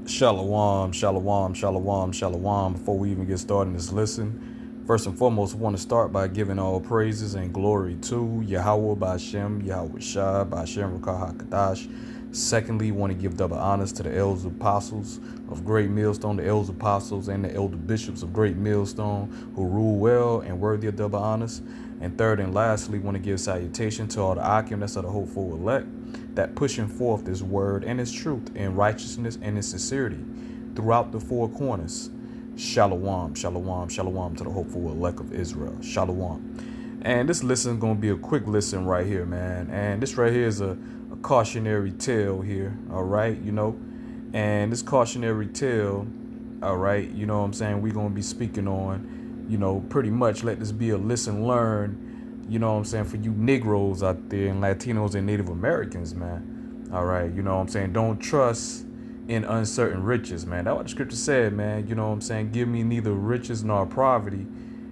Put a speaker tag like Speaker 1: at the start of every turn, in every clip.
Speaker 1: Shalom, shalom, shalom, shalom. Before we even get started in this listen, first and foremost, I want to start by giving all praises and glory to Yahawah, bahasham, Yahawashi Double Honors. Secondly, want to give double honors to the Elders Apostles of Great Millstone, the Elders Apostles and the Elder Bishops of Great Millstone, who rule well and worthy of double honors. And third and lastly, want to give salutation to all the Akim, that's of the hopeful elect, that pushing forth this word and its truth in righteousness and in sincerity throughout the four corners. Shalom, shalom, shalom to the hopeful elect of Israel. Shalom. And this listen is going to be a quick listen right here, man. And this right here is a cautionary tale here, all right, And this cautionary tale, all right, what I'm saying, we're going to be speaking on, pretty much let this be a listen, learn, what I'm saying, for you Negroes out there and Latinos and Native Americans, man. All right, what I'm saying, don't trust in uncertain riches, man. That's what the scripture said, man. What I'm saying, give me neither riches nor poverty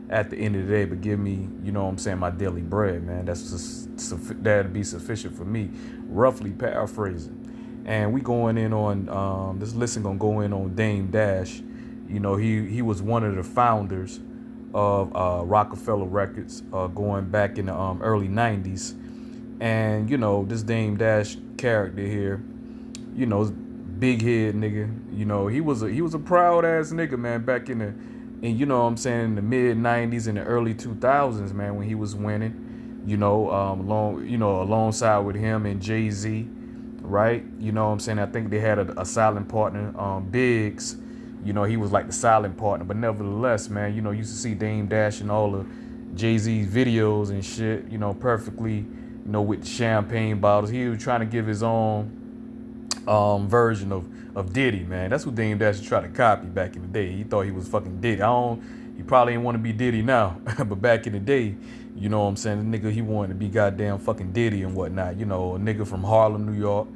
Speaker 1: at the end of the day, but give me, what I'm saying, my daily bread, man. That'd be sufficient for me, roughly paraphrasing. And we going in on this listen gonna go in on Dame Dash. He was one of the founders of Rockefeller Records, going back in the early 90s. And, this Dame Dash character here, big head nigga, he was a proud ass nigga, man, back in what I'm saying, in the mid 90s and the early 2000s, man, when he was winning, alongside with him and Jay-Z, right? What I'm saying, I think they had a silent partner, Biggs. He was like the silent partner, but nevertheless, man, used to see Dame Dash in all the Jay-Z's videos and shit, perfectly, with champagne bottles. He was trying to give his own version of Diddy, man. That's what Dame Dash tried to copy back in the day. He thought he was fucking Diddy. He probably didn't want to be Diddy now, but back in the day, what I'm saying, the nigga, he wanted to be goddamn fucking Diddy and whatnot. A nigga from Harlem, New York.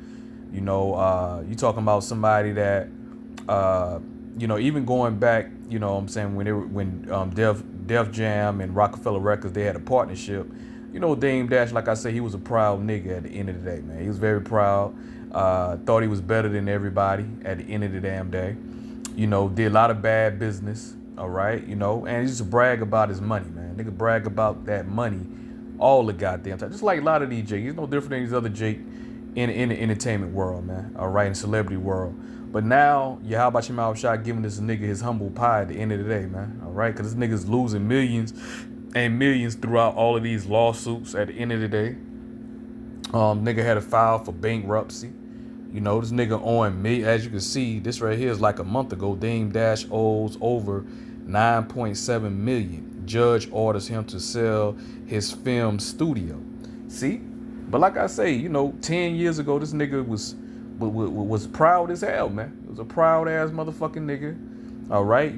Speaker 1: You talking about somebody that even going back, what I'm saying, when Def Jam and Rockefeller Records, they had a partnership. Dame Dash, like I said, he was a proud nigga at the end of the day, man. He was very proud. Thought he was better than everybody at the end of the damn day. Did a lot of bad business, all right, and he used to brag about his money, man. Nigga brag about that money all the goddamn time. Just like a lot of these Jake. He's no different than these other Jake in the entertainment world, man, all right, in the celebrity world. But now, Yahawashi Double giving this nigga his humble pie at the end of the day, man. All right, because this nigga's losing millions and millions throughout all of these lawsuits at the end of the day. Nigga had to file for bankruptcy. This nigga owing me, as you can see, this right here is like a month ago. Dame Dash owes over 9.7 million. Judge orders him to sell his film studio. See? But like I say, 10 years ago, this nigga was proud as hell, man. He was a proud ass motherfucking nigga. All right,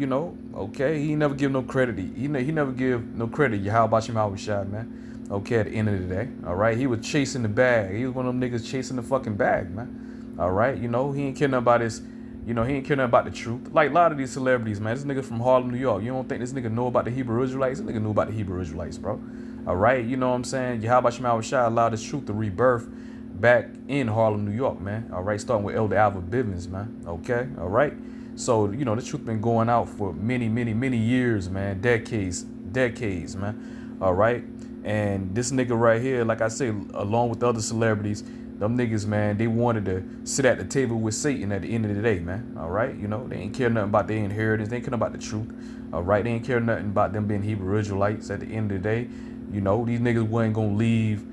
Speaker 1: okay. He never give no credit. He never give no credit. Yahawashi Double, man. Okay, at the end of the day, all right. He was chasing the bag. He was one of them niggas chasing the fucking bag, man. All right, he ain't care nothing about his, he ain't care nothing about the truth. Like a lot of these celebrities, man. This nigga from Harlem, New York. You don't think this nigga know about the Hebrew Israelites? This nigga knew about the Hebrew Israelites, bro. All right, what I'm saying? Yahawashi Double allowed his truth to rebirth back in Harlem, New York, man. All right, starting with Elder Bivens, man. Okay, all right. So, this truth been going out for many, many, many years, man. Decades, man. All right. And this nigga right here, like I say, along with the other celebrities, them niggas, man, they wanted to sit at the table with Satan at the end of the day, man. All right. They ain't care nothing about their inheritance. They ain't care about the truth. All right. They ain't care nothing about them being Hebrew Israelites at the end of the day. These niggas wasn't going to leave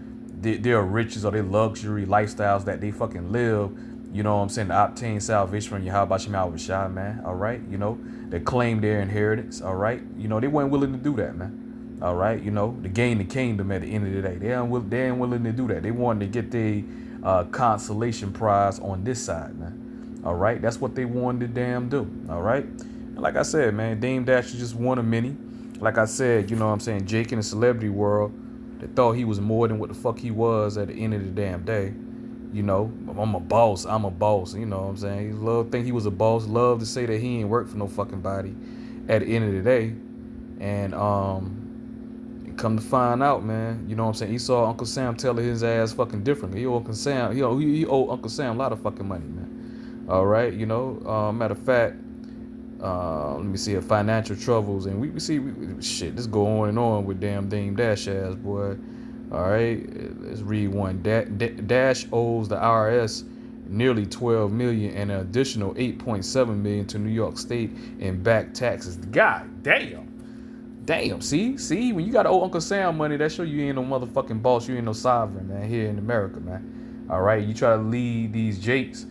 Speaker 1: their riches or their luxury lifestyles that they fucking live, what I'm saying, to obtain salvation from Yahawashi Double, man. All right. They claim their inheritance. All right. They weren't willing to do that, man. All right. To gain the kingdom at the end of the day. They ain't willing to do that. They wanted to get their consolation prize on this side, man. All right. That's what they wanted to damn do. All right. And like I said, man, Dame Dash is just one of many. Like I said, what I'm saying, Jake in the celebrity world, they thought he was more than what the fuck he was at the end of the damn day. I'm a boss. You know what I'm saying? He think he was a boss. Love to say that he ain't work for no fucking body at the end of the day. And come to find out, man, you know what I'm saying? He saw Uncle Sam telling his ass fucking differently. He owe Uncle Sam a lot of fucking money, man. All right, matter of fact, let me see, financial troubles, and we see shit. This go on and on with damn Dame Dash ass boy. All right, let's read one. Dash owes the IRS nearly 12 million and an additional 8.7 million to New York State in back taxes. God damn. See, when you got owe Uncle Sam money, that show you ain't no motherfucking boss. You ain't no sovereign, man. Here in America, man. All right, you try to lead these jakes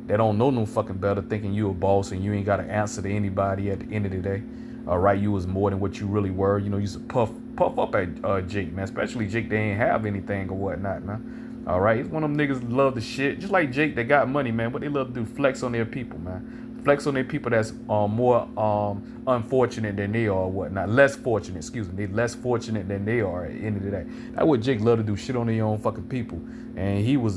Speaker 1: that don't know no fucking better, thinking you a boss and you ain't got to answer to anybody at the end of the day. All right, you was more than what you really were. You used to puff up at Jake, man. Especially Jake, they ain't have anything or whatnot, man. All right, he's one of them niggas that love the shit, just like Jake. They got money, man. What they love to do, flex on their people, man. Flex on their people that's more unfortunate than they are or whatnot. Less fortunate, excuse me. They less fortunate than they are at the end of the day. That's what Jake love to do, shit on their own fucking people. And he was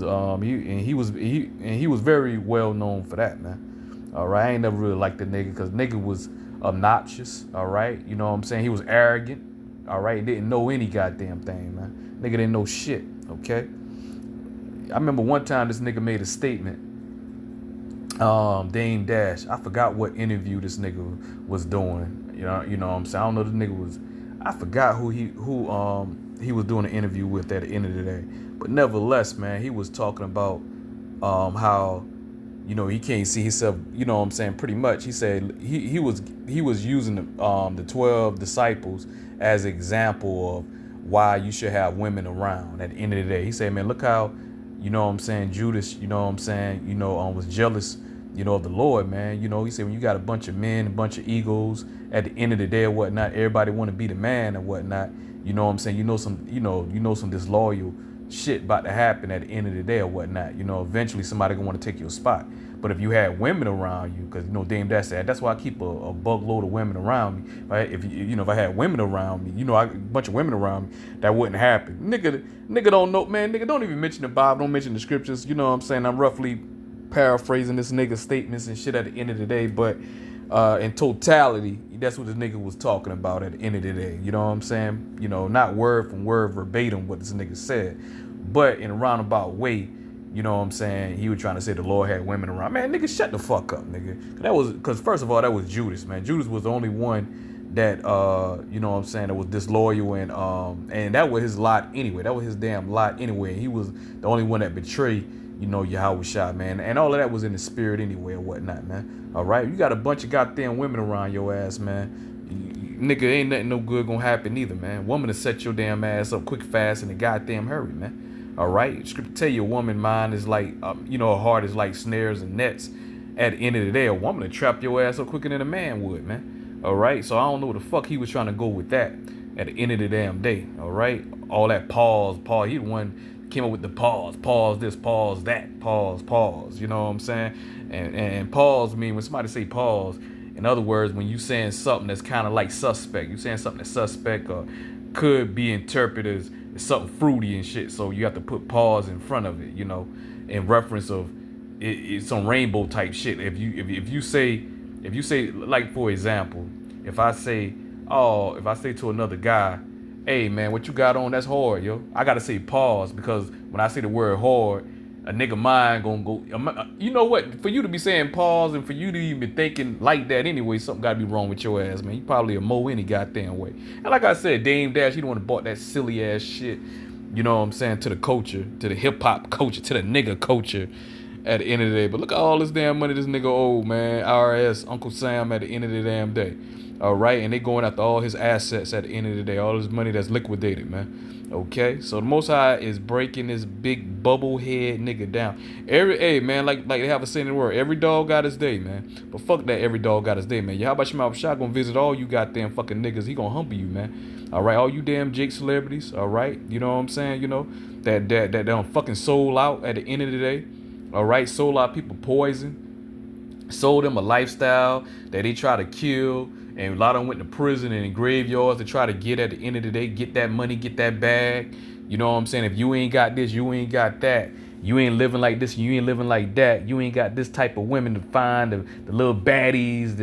Speaker 1: very well known for that, man. All right, I ain't never really liked the nigga because nigga was obnoxious. All right, you know what I'm saying? He was arrogant. All right, didn't know any goddamn thing, man. Nigga didn't know shit. Okay. I remember one time this nigga made a statement. Dame Dash. I forgot what interview this nigga was doing. You know what I'm saying? I don't know, this nigga was. I forgot who he was doing an interview with at the end of the day. But nevertheless, man, he was talking about how he can't see himself. You know what I'm saying? Pretty much, he said he was using the 12 disciples as an example of why you should have women around at the end of the day. He said, man, look how Judas, was jealous, of the Lord, man. He said when you got a bunch of men, a bunch of egos at the end of the day or whatnot, everybody want to be the man or whatnot. You know what I'm saying? Some disloyal shit about to happen at the end of the day or whatnot. Eventually somebody gonna want to take your spot. But if you had women around you, because Dame Dash said that's why I keep a buckload of women around me. If I had women around me, a bunch of women around me, that wouldn't happen. Nigga don't know, man. Nigga don't even mention the Bible, don't mention the scriptures. You know what I'm saying? I'm roughly paraphrasing this nigga's statements and shit at the end of the day, but in totality, that's what this nigga was talking about at the end of the day. You know what I'm saying? Not word from word verbatim what this nigga said, but in a roundabout way. You know what I'm saying? He was trying to say the Lord had women around. Man, nigga, shut the fuck up, nigga. Because first of all, that was Judas, man. Judas was the only one that, that was disloyal and that was his lot anyway. That was his damn lot anyway. He was the only one that betrayed, Yahawashi, man. And all of that was in the spirit anyway or whatnot, man. All right? You got a bunch of goddamn women around your ass, man. Nigga, ain't nothing no good gonna happen either, man. Woman to set your damn ass up quick, fast, in a goddamn hurry, man. All right, scripture tell you a woman mind is like, her heart is like snares and nets. At the end of the day, a woman will trap your ass up quicker than a man would, man. All right, so I don't know what the fuck he was trying to go with that at the end of the damn day. All right, all that pause. He the one came up with the pause this, pause that, pause. You know what I'm saying? And pause mean when somebody say pause. In other words, when you saying something that's kind of like suspect, you saying something that's suspect or could be interpreted as something fruity and shit, so you have to put pause in front of it, in reference of it's some rainbow type shit. If you say like, for example, if I say to another guy, hey man, what you got on, that's hard, yo, I gotta say pause, because when I say the word hard, a nigga mind gonna go, you know what, for you to be saying pause and for you to even thinking like that anyway, something gotta be wrong with your ass, man. You probably a mo any goddamn way. And like I said, Dame Dash, he don't want to bought that silly ass shit, you know what I'm saying, to the culture, to the hip hop culture, to the nigga culture at the end of the day. But look at all this damn money this nigga owe, man. IRS, Uncle Sam at the end of the damn day. All right, and they going after all his assets at the end of the day, all his money that's liquidated, man. Okay, so the Most High is breaking this big bubble head nigga down. Man, like they have a saying in the word, every dog got his day, man. But fuck that, every dog got his day, man. Yahawashi Double gonna visit all you goddamn fucking niggas. He gonna humble you, man. All right, all you damn Jake celebrities. All right, you know what I'm saying? That don't fucking sold out at the end of the day. All right, sold out people poison, sold them a lifestyle that they try to kill. And a lot of them went to prison and in graveyards to try to get at the end of the day, get that money, get that bag. You know what I'm saying? If you ain't got this, you ain't got that. You ain't living like this, you ain't living like that. You ain't got this type of women to find, the little baddies,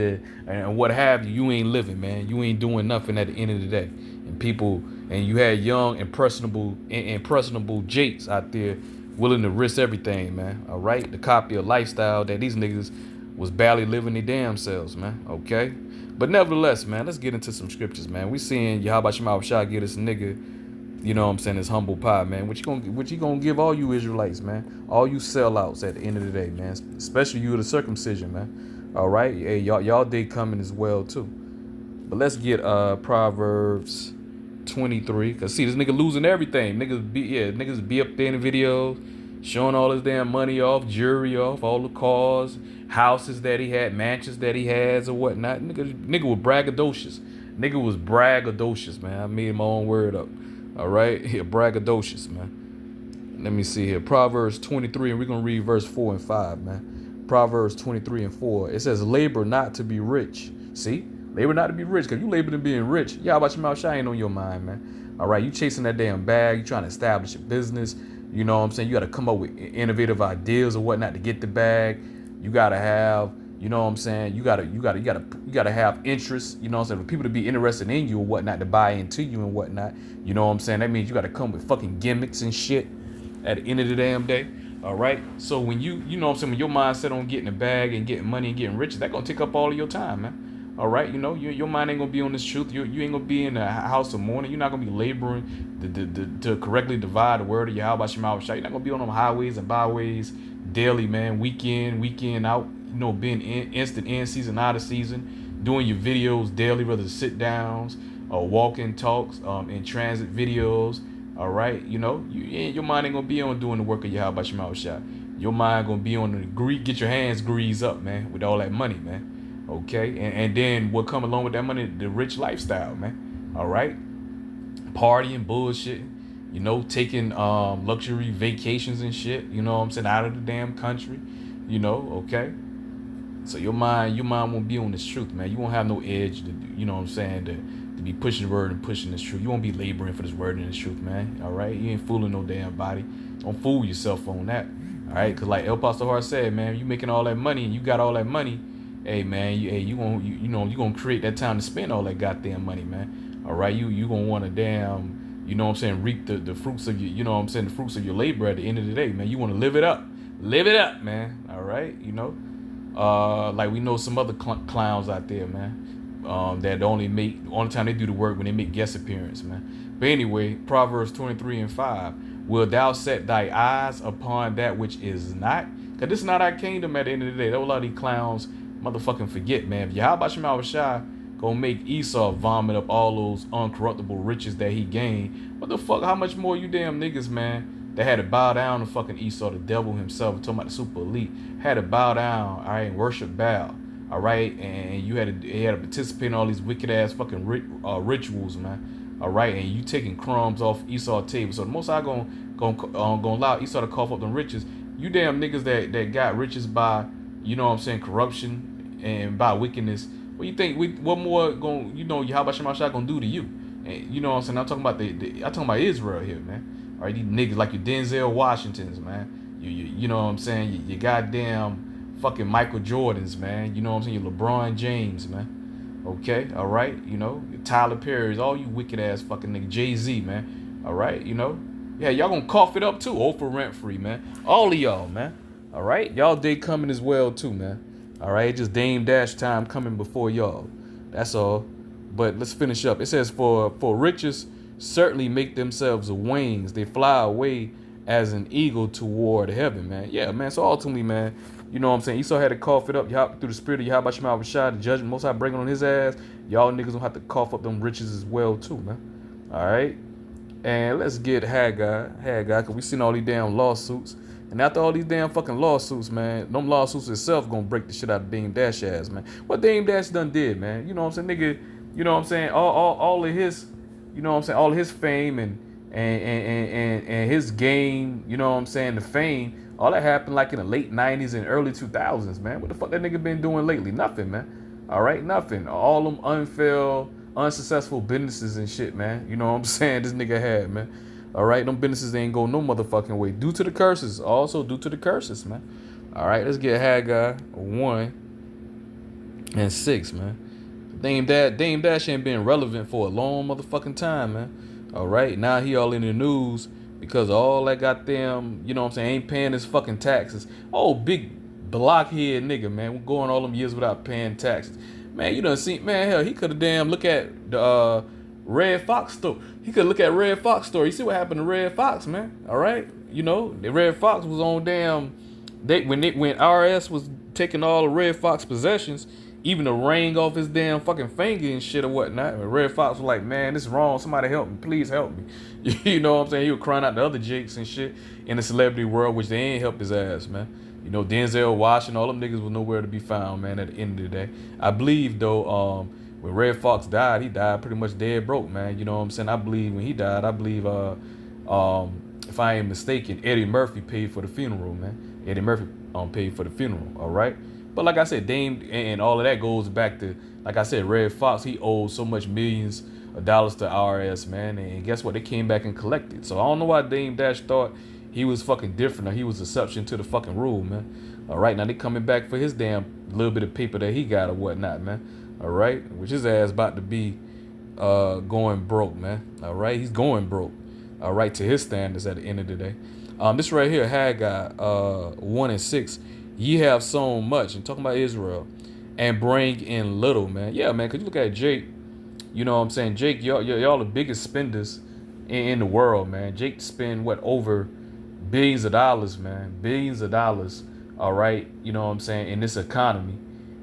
Speaker 1: and what have you. You ain't living, man. You ain't doing nothing at the end of the day. And you had young, impressionable Jakes out there willing to risk everything, man. All right, to copy a lifestyle that these niggas was barely living their damn selves, man. Okay, but nevertheless, man, let's get into some scriptures, man. We seeing Yahawashi get this nigga, you know what I'm saying, this humble pie, man. What you gonna give all you Israelites, man? All you sellouts at the end of the day, man. Especially you, the circumcision, man. All right, hey, y'all day coming as well too. But let's get Proverbs 23, cause see this nigga losing everything. Niggas be up there in the video, showing all his damn money off, jewelry off, all the cars, houses that he had, mansions that he has or whatnot. Nigga was braggadocious. Nigga was braggadocious, man. I made my own word up. All right, here, braggadocious, man. Let me see here. Proverbs 23, and we're going to read verse 4 and 5, man. Proverbs 23 and 4. It says, labor not to be rich. See? Labor not to be rich, because you labor to being rich. Y'all about your mouth shine on your mind, man. All right, you chasing that damn bag. You trying to establish a business. You know what I'm saying? You got to come up with innovative ideas or whatnot to get the bag. You got to have, you know what I'm saying? You gotta have interest, you know what I'm saying, for people to be interested in you or whatnot, to buy into you and whatnot. You know what I'm saying? That means you gotta come with fucking gimmicks and shit at the end of the damn day. All right. So when you know what I'm saying, when your mindset on getting a bag and getting money and getting rich, that's gonna take up all of your time, man. All right. You know, your mind ain't gonna be on this truth. You ain't gonna be in a house of mourning. You're not gonna be laboring to correctly divide the word of Yahawah. You're not gonna be on them highways and byways daily, man, week in out. You know, being instant in season, out of season, doing your videos daily, whether sit downs or walk-in talks, in transit videos. All right, you know, your mind ain't gonna be on doing the work of Yahawah. Your mind gonna be on the get your hands greased up, man, with all that money, man. Okay, and then what come along with that money? The rich lifestyle, man. All right, partying, bullshit. You know, taking luxury vacations and shit. You know what I'm saying, out of the damn country. You know, okay. So your mind won't be on this truth, man. You won't have no edge to, you know what I'm saying, to be pushing the word and pushing this truth. You won't be laboring for this word and this truth, man. All right, you ain't fooling no damn body. Don't fool yourself on that. All right, because like Elders Apostles of GMS said, man, you making all that money and you got all that money. Hey, man, you gonna create that time to spend all that goddamn money, man. All right, you gonna want to damn, you know what I'm saying, reap the fruits of your, you know what I'm saying, the fruits of your labor at the end of the day, man. You want to live it up, man. All right, you know. Like we know some other clowns out there, man, that only time they do the work when they make guest appearance, man. But anyway, Proverbs 23 and 5. Will thou set thy eyes upon that which is not? Because this is not our kingdom at the end of the day. That's what a lot of these clowns motherfucking forget, man. If Yahawashi gonna make Esau vomit up all those uncorruptible riches that he gained, what the fuck, how much more you damn niggas, man, that had to bow down to fucking Esau, the devil himself, talking about the super elite, had to bow down, all right, and worship Baal, all right, and you had to participate in all these wicked ass fucking rituals, man, all right, and you taking crumbs off Esau's table. So the Most High gonna allow Esau to cough up them riches. You damn niggas that got riches by, you know what I'm saying, corruption and by wickedness. What you think? What more Yahawashi gonna do to you? And you know what I'm saying? I'm talking about I'm talking about Israel here, man. All right, these niggas like your Denzel Washingtons, man. You know what I'm saying? You goddamn fucking Michael Jordans, man. You know what I'm saying? Your LeBron James, man. Okay, all right. You know, your Tyler Perry's, all you wicked ass fucking nigga. Jay-Z, man. All right, you know. Yeah, y'all gonna cough it up too. Oprah Winfrey, man. All of y'all, man. All right, y'all day coming as well too, man. All right, just Dame Dash time coming before y'all. That's all. But let's finish up. It says, for riches certainly make themselves wings. They fly away as an eagle toward heaven, man. Yeah, man. So ultimately, man, you know what I'm saying, Esau had to cough it up. Through the spirit of Yahawashi, the judgment, Most High bringing on his ass. Y'all niggas gonna have to cough up them riches as well too, man. All right. And let's get Haggai, because we seen all these damn lawsuits. And after all these damn fucking lawsuits, man, them lawsuits itself gonna break the shit out of Dame Dash ass, man. What Dame Dash done did, man. You know what I'm saying, nigga. You know what I'm saying. All of his, you know what I'm saying, all of his fame and his game, you know what I'm saying, the fame, all that happened like in the late 90s and early 2000s, man. What the fuck that nigga been doing lately? Nothing, man. All right, nothing. All them unsuccessful businesses and shit, man. You know what I'm saying, this nigga had, man. All right, them businesses ain't go no motherfucking way. Due to the curses. Also due to the curses, man. All right, let's get Haggai 1 and 6, man. Dame Dash ain't been relevant for a long motherfucking time, man. All right, now he all in the news because of all that goddamn, you know what I'm saying, ain't paying his fucking taxes. Oh, big blockhead nigga, man. We're going all them years without paying taxes. Man, you done seen, man, hell, he could have damn look at the Red Fox store. He could look at Red Fox store. You see what happened to Red Fox, man? All right, you know, the Red Fox was on damn. When RS was taking all the Red Fox possessions, even the ring off his damn fucking finger and shit or whatnot. And Red Fox was like, man, this is wrong. Somebody help me. Please help me. You know what I'm saying? He was crying out to other Jakes and shit in the celebrity world, which they ain't helped his ass, man. You know, Denzel Washington, all them niggas was nowhere to be found, man, at the end of the day. I believe, though, when Red Fox died, he died pretty much dead broke, man. You know what I'm saying? I believe when he died, if I ain't mistaken, Eddie Murphy paid for the funeral, man. Eddie Murphy paid for the funeral, all right? But like I said, Dame and all of that goes back to, like I said, Red Fox, he owed so much millions of dollars to IRS, man. And guess what? They came back and collected. So I don't know why Dame Dash thought he was fucking different or he was exception to the fucking rule, man. All right, now they coming back for his damn little bit of paper that he got or whatnot, man. All right, which his ass about to be going broke, man. All right, he's going broke. All right, to his standards at the end of the day. This right here, Haggai 1:6. Ye have sown much, and talking about Israel, and bring in little, man. Yeah, man, because you look at Jake, you know what I'm saying? Jake, y'all the biggest spenders in the world, man. Jake spend, what, over billions of dollars, man. Billions of dollars, all right, you know what I'm saying, in this economy.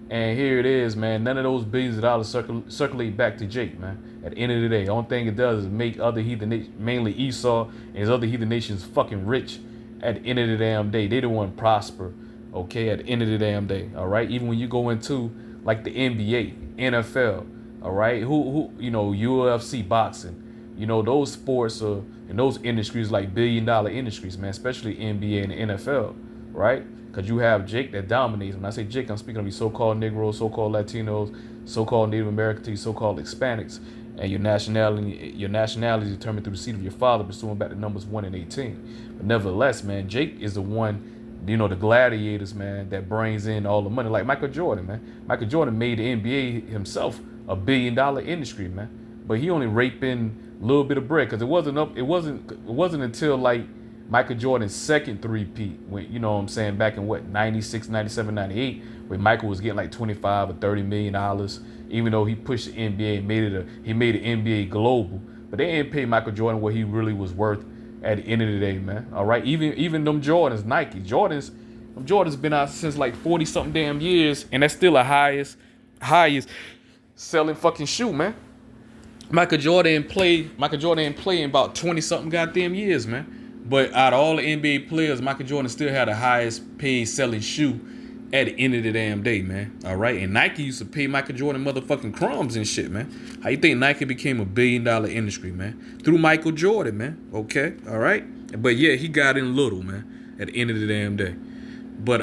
Speaker 1: And here it is, man. None of those billions of dollars circulate back to Jake, man. At the end of the day, the only thing it does is make other heathen, mainly Esau and his other heathen nations, fucking rich at the end of the damn day. They don't want to prosper. Okay, at the end of the damn day, all right. Even when you go into like the NBA, NFL, all right, who you know, UFC, boxing, you know, those sports are and those industries like billion-dollar industries, man. Especially NBA and the NFL, right? Because you have Jake that dominates. When I say Jake, I'm speaking of these so-called Negroes, so-called Latinos, so-called Native Americans, so-called Hispanics, and your nationality is determined through the seed of your father, pursuing back to Numbers 1 and 18. But nevertheless, man, Jake is the one. You know, the gladiators, man, that brings in all the money. Like Michael Jordan, man. Michael Jordan made the NBA himself a billion-dollar industry, man. But he only raped in a little bit of bread because it wasn't until like Michael Jordan's second three-peat, when, you know what I'm saying, back in what, 96, 97, 98, when Michael was getting like 25 or 30 million dollars, even though he pushed the NBA and he made the NBA global. But they didn't pay Michael Jordan what he really was worth at the end of the day, man. All right, even them Jordans, Nike Jordans, them Jordans been out since like 40 something damn years, and that's still a highest selling fucking shoe, man. Michael Jordan ain't play in about 20 something goddamn years, man. But out of all the NBA players, Michael Jordan still had the highest paid selling shoe at the end of the damn day, man. All right, and Nike used to pay Michael Jordan motherfucking crumbs and shit, man. How you think Nike became a billion-dollar industry, man? Through Michael Jordan, man. Okay, all right. But yeah, he got in little, man, at the end of the damn day. But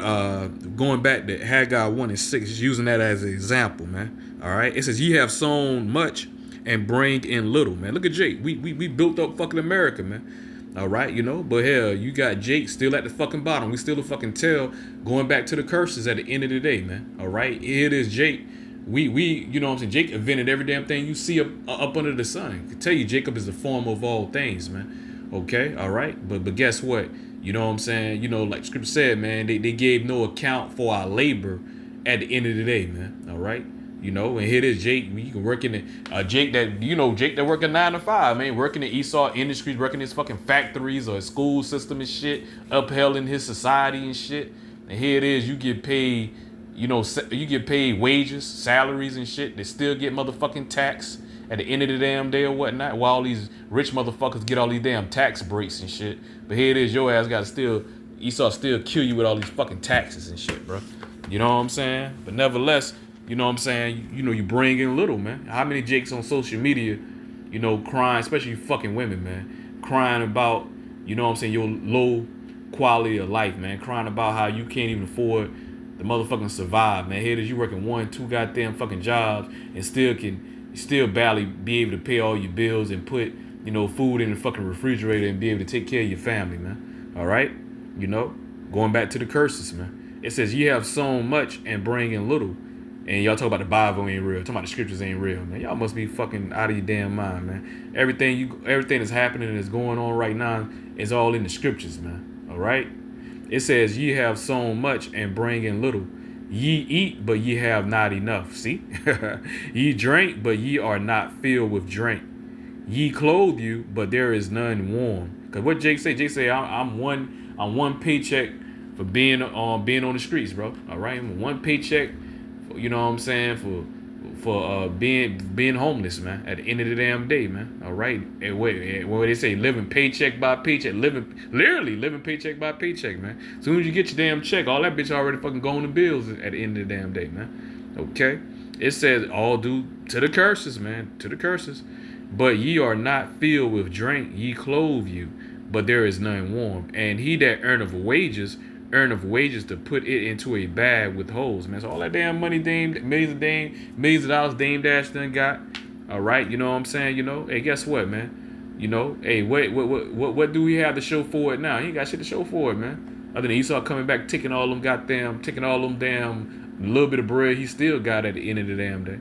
Speaker 1: going back to Haggai 1:6, just using that as an example, man. All right, it says, "Ye have sown much and bring in little," man. Look at Jake. We built up fucking America, man. All right, you know, but hell, you got Jake still at the fucking bottom. We still a fucking tail going back to the curses at the end of the day, man. All right, here it is, Jake. We, you know what I'm saying? Jake invented every damn thing you see up under the sun. I can tell you, Jacob is the form of all things, man. Okay, all right, but guess what? You know what I'm saying? You know, like Scripture said, man, they gave no account for our labor at the end of the day, man. All right. You know, and here it is, Jake. You can work in the Jake that working 9 to 5, man, working in Esau Industries, working in his fucking factories or his school system and shit, upheld his society and shit. And here it is, you get paid, you know, you get paid wages, salaries and shit. They still get motherfucking tax at the end of the damn day or whatnot. While all these rich motherfuckers get all these damn tax breaks and shit. But here it is, your ass got to Esau still kill you with all these fucking taxes and shit, bro. You know what I'm saying? But nevertheless, you know what I'm saying? You know, you bring in little, man. How many Jakes on social media, you know, crying, especially fucking women, man, crying about, you know what I'm saying, your low quality of life, man, crying about how you can't even afford the motherfucking survive, man. Here it is, you working 1, 2 goddamn fucking jobs and still barely be able to pay all your bills and put, you know, food in the fucking refrigerator and be able to take care of your family, man. All right? You know, going back to the curses, man. It says, "Ye have sown much and bring in little." And y'all talk about the Bible ain't real. Talking about the scriptures ain't real, man. Y'all must be fucking out of your damn mind, man. Everything that's happening and is going on right now is all in the scriptures, man. All right. It says, ye have sown much and bring in little. Ye eat, but ye have not enough. See? Ye drink, but ye are not filled with drink. Ye clothe you, but there is none warm. Cause what Jake say? Jake say, I'm one paycheck for being on the streets, bro. All right, I'm one paycheck. You know what I'm saying, for being homeless, man. At the end of the damn day, man. All right. And what they say, living paycheck by paycheck, literally living paycheck by paycheck, man. As soon as you get your damn check, all that bitch already fucking going to bills at the end of the damn day, man. Okay. It says all due to the curses, man, to the curses. But ye are not filled with drink, ye clothe you, but there is none warm. And he that earneth wages to put it into a bag with holes, man. So all that damn money, millions of dollars Dame Dash done got. All right, you know what I'm saying? You know, hey, guess what, man? You know, hey, what do we have to show for it now? He ain't got shit to show for it, man. Other than Esau coming back, taking all them damn little bit of bread he still got at the end of the damn day.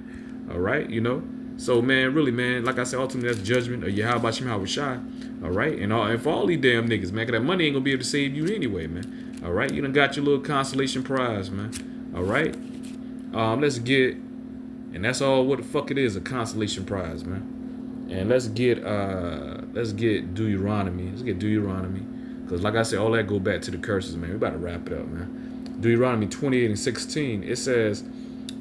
Speaker 1: All right, you know. So, man, really, man, like I said, ultimately, that's judgment of Yahawah. All right, and for all these damn niggas, man, 'cause that money ain't gonna be able to save you anyway, man. All right, you done got your little consolation prize, man. All right, let's get, and that's all what the fuck it is, a consolation prize, man. And let's get Deuteronomy. Let's get Deuteronomy, because like I said, all that go back to the curses, man. We about to wrap it up, man. Deuteronomy 28:16. It says,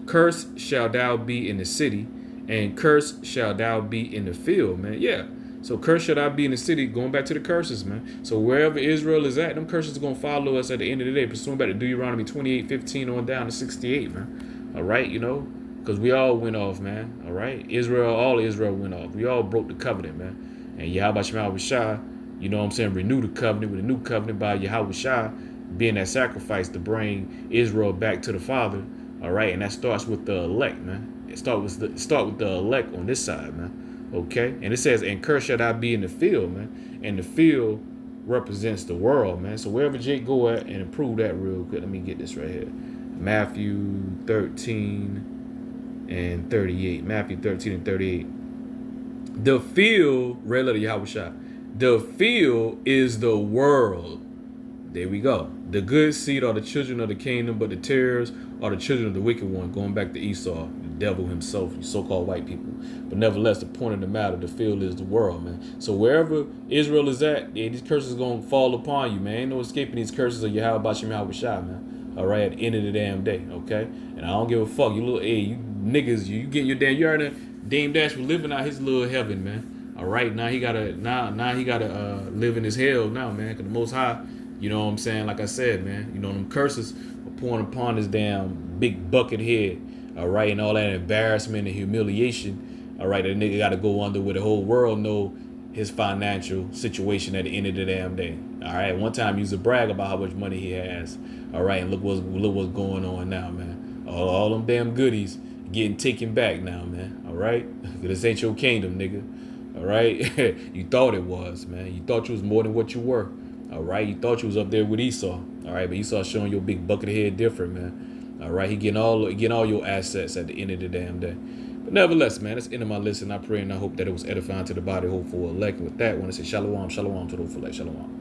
Speaker 1: "Cursed shall thou be in the city, and cursed shall thou be in the field," man. Yeah. So cursed shall thou be in the city, going back to the curses, man. So wherever Israel is at, them curses are going to follow us at the end of the day. Pursuing back to Deuteronomy 28:15 on down to 68, man. All right, you know, because we all went off, man. All right. All Israel went off. We all broke the covenant, man. And Yahawah, you know what I'm saying, renew the covenant with a new covenant by Yahawah being that sacrifice to bring Israel back to the Father. All right. And that starts with the elect, man. Start with the elect on this side, man. Okay, and it says, "And cursed shall thou be in the field," man. And the field represents the world, man. So wherever Jake go at and improve that real quick. Let me get this right here. Matthew 13:38. Matthew 13:38. The field, red letter Yahawah. The field is the world. There we go. The good seed are the children of the kingdom, but the tares are the children of the wicked one. Going back to Esau, the devil himself, you so-called white people. But nevertheless, the point of the matter, the field is the world, man. So wherever Israel is at, these curses are going to fall upon you, man. Ain't no escaping these curses of Yahawah, man. All right, at the end of the damn day, okay? And I don't give a fuck. You little, you niggas, you get your damn, you already Dame Dash was living out his little heaven, man. All right, now he gotta live in his hell now, man. 'Cause the Most High, you know what I'm saying? Like I said, man, you know, them curses are pouring upon his damn big bucket head. All right, and all that embarrassment and humiliation. All right, that nigga got to go under where the whole world know his financial situation at the end of the damn day. All right, one time he used to brag about how much money he has. All right, and look what's going on now, man. All them damn goodies getting taken back now, man. All right, this ain't your kingdom, nigga. All right, you thought it was, man. You thought you was more than what you were. All right, you thought you was up there with Esau. All right, but Esau showing your big bucket head different, man. All right, he getting all your assets at the end of the damn day. But nevertheless, man, that's the end of my list, and I pray and I hope that it was edifying to the body, hope for elect. With that, I want to say shalom to the full, shalom.